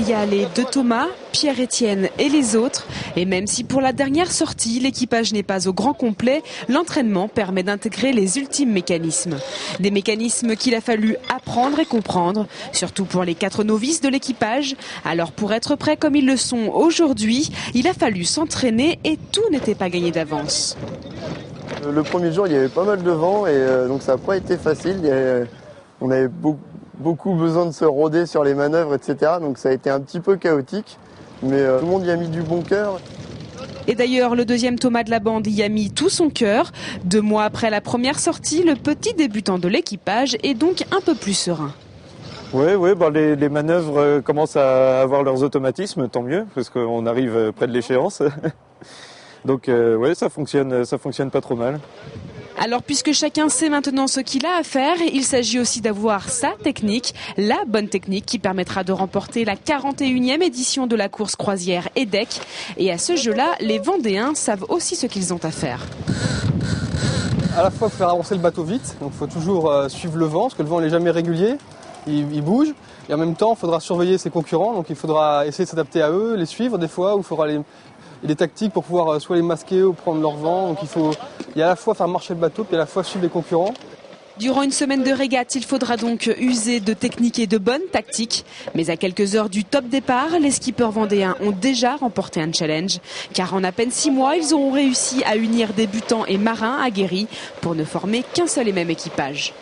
il y a les deux Thomas, Pierre-Étienne et les autres. Et même si pour la dernière sortie, l'équipage n'est pas au grand complet, l'entraînement permet d'intégrer les ultimes mécanismes. Des mécanismes qu'il a fallu apprendre et comprendre, surtout pour les 4 novices de l'équipage. Alors pour être prêts comme ils le sont aujourd'hui, il a fallu s'entraîner et tout n'était pas gagné d'avance. Le premier jour, il y avait pas mal de vent et donc ça n'a pas été facile. On avait beaucoup besoin de se rôder sur les manœuvres, etc. Donc ça a été un petit peu chaotique, mais tout le monde y a mis du bon cœur. Et d'ailleurs, le deuxième Thomas de la bande y a mis tout son cœur. 2 mois après la première sortie, le petit débutant de l'équipage est donc un peu plus serein. Oui, les manœuvres commencent à avoir leurs automatismes, tant mieux, parce qu'on arrive près de l'échéance. Donc ça fonctionne pas trop mal. Alors puisque chacun sait maintenant ce qu'il a à faire, il s'agit aussi d'avoir sa technique, la bonne technique qui permettra de remporter la 41e édition de la course croisière EDEC. Et à ce jeu-là, les Vendéens savent aussi ce qu'ils ont à faire. À la fois faire avancer le bateau vite, donc il faut toujours suivre le vent, parce que le vent n'est jamais régulier, il bouge. Et en même temps, il faudra surveiller ses concurrents, donc il faudra essayer de s'adapter à eux, les suivre des fois, ou il faudra des tactiques pour pouvoir soit les masquer ou prendre leur vent. Donc il y a à la fois faire marcher le bateau, puis à la fois suivre les concurrents. Durant une semaine de régate, il faudra donc user de techniques et de bonnes tactiques. Mais à quelques heures du top départ, les skippers vendéens ont déjà remporté un challenge. Car en à peine 6 mois, ils auront réussi à unir débutants et marins aguerris pour ne former qu'un seul et même équipage.